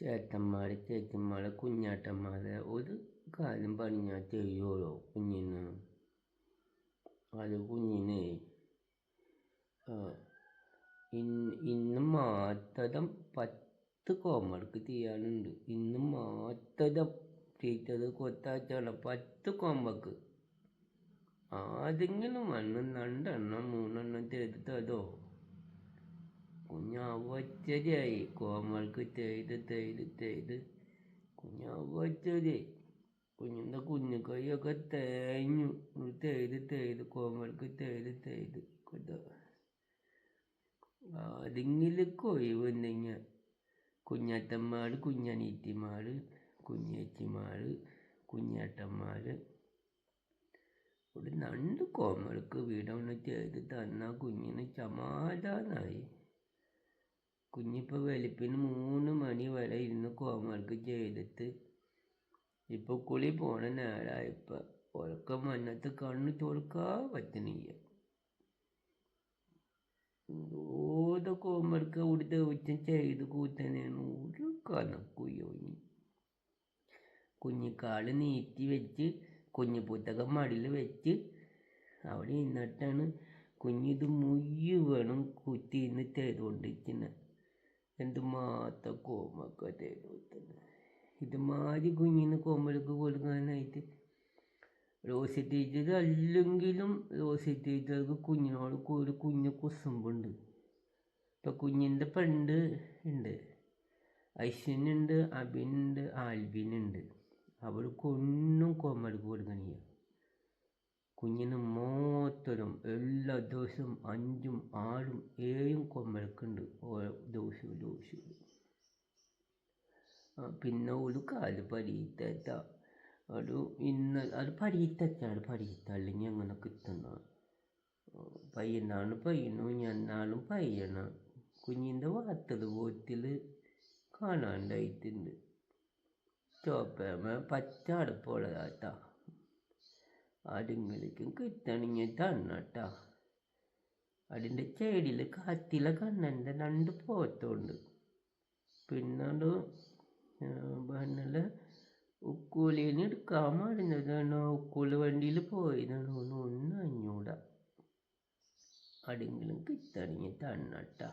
ചേട്ടന്മാർ ചേച്ചിമാർ കുഞ്ഞാട്ടന്മാർ ഒരു കാര്യം പറഞ്ഞാൽ ചെയ്യുമല്ലോ കുഞ്ഞിന്. അത് കുഞ്ഞിന് ഇന്ന് മാത്രം 10 ഹോംവർക്ക് ചെയ്യാനുണ്ട്. ഇന്ന് മാത്രം ടീച്ചർ കൊടുത്താച്ചാണ് 10 ഹോംവർക്ക്. ആരെങ്കിലും 2 3 ചെയ്തിട്ടോ കുഞ്ഞവച്ചരിയായി. ഹോംവർക്ക് ചെയ്ത് കുഞ്ഞവച്ചരി. കുഞ്ഞിൻ്റെ കുഞ്ഞു കൈയൊക്കെ തേഞ്ഞു. ചെയ്ത് ഹോംവർക്ക് ചെയ്ത് ആരെങ്കിലും ഒഴിവുണ്ടെങ്കിൽ കുഞ്ഞാറ്റന്മാർ കുഞ്ഞനീറ്റിമാർ കുഞ്ഞേച്ചിമാർ കുഞ്ഞേട്ടന്മാർ ഒരു 2 ഹോംവർക്ക് വീടൊന്ന് ചെയ്ത് തന്നാൽ കുഞ്ഞിന് സമാധാനമായി. കുഞ്ഞിപ്പോൾ വെളുപ്പിന് 3 മണി വരെ ഇരുന്ന് ഹോംവർക്ക് ചെയ്തിട്ട് ഇപ്പോൾ കുളി പോണ നേരമായപ്പോൾ ഉറക്കം വന്നിട്ട് കണ്ണ് തുറക്കാൻ പറ്റണില്ല. ഓരോ ഹോംവർക്ക് ഒരു ദിവസം ചെയ്ത് കൂട്ടാനാണ് ഒരു കണക്കുയോനി. കുഞ്ഞിക്കാല് നീട്ടി വെച്ച് കുഞ്ഞു പുസ്തകം മടിയിൽ വെച്ച് അവിടെ നിന്നിട്ടാണ് കുഞ്ഞിത് മുഴുവനും കുത്തിന്ന് ചെയ്തുകൊണ്ടിരിക്കുന്നത്. എന്തുമാത്രം ഹോംവർക്ക് ചെയ്ത് കൊടുക്കുന്നത്. ഇതുമാതിരി കുഞ്ഞിന് ഹോംവർക്ക് കൊടുക്കാനായിട്ട് റോസി ടീച്ചർ അല്ലെങ്കിലും റോസി ടീച്ചർക്ക് കുഞ്ഞിനോട് ഒരു കുഞ്ഞു കുസുമ്പുണ്ട്. ഇപ്പം കുഞ്ഞിൻ്റെ ഫ്രണ്ട് ഉണ്ട്, ഐശ്വനുണ്ട്, അബിനുണ്ട്, ആൽബിനുണ്ട്. അവർക്കൊന്നും ഹോംവർക്ക് കൊടുക്കണില്ല. കുഞ്ഞിന് മാത്രം എല്ലാ ദിവസവും 5ഉം 6ഉം 7ഉം ഹോംവർക്ക് ഉണ്ട് ഓരോ ദിവസവും. പിന്നെ ഒരു കാല് പരീത്ത അത് പരീത്ത അല്ലെങ്കിൽ അങ്ങനെ കിട്ടുന്ന പയ്യനും ഞാനാളും പയ്യണം. കുഞ്ഞിൻ്റെ വാർത്തത് ബോട്ടിൽ കാണാണ്ടായിട്ടുണ്ട്. ചോപ്പമ പച്ച അടുപ്പുള്ളതാട്ടാ. ആരെങ്കിലും കിട്ടണമെങ്കിൽ തന്നട്ടാ. അതിൻ്റെ ചെടിയിൽ കാറ്റിലെ കണ്ണൻ്റെ 2 പോത്തുണ്ട്. പിന്നീട് പറഞ്ഞാൽ ഉക്കൂലിന് എടുക്കാൻ മാറുന്നതാണോ ഉക്കൂല് വണ്ടിയിൽ പോയതാണോ ഒന്നും അഞ്ഞൂടാ. ആരെങ്കിലും കിട്ടണമെങ്കിൽ തന്നട്ടാ.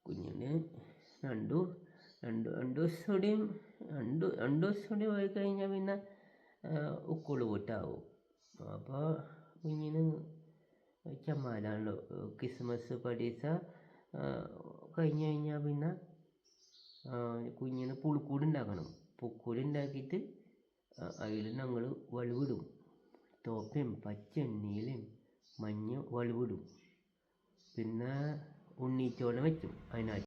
കുഞ്ഞിന് 2 ദിവസം കൂടി പോയി കഴിഞ്ഞാൽ പിന്നെ ഉക്കൂള് കൂട്ടാവും. അപ്പോൾ കുഞ്ഞിന് ചമ്മാനാണല്ലോ. ക്രിസ്മസ് പരീക്ഷ കഴിഞ്ഞ് കഴിഞ്ഞാൽ പിന്നെ കുഞ്ഞിന് പുൽക്കൂട് ഉണ്ടാക്കണം. പുൽക്കൂട് ഉണ്ടാക്കിയിട്ട് അതിൽ ഞങ്ങൾ വലുവിടും. തോപ്പയും പച്ചയും നീലയും മഞ്ഞ വലുവിടും. പിന്നെ ഉണ്ണീച്ചോളം വെക്കും അതിനകത്ത്.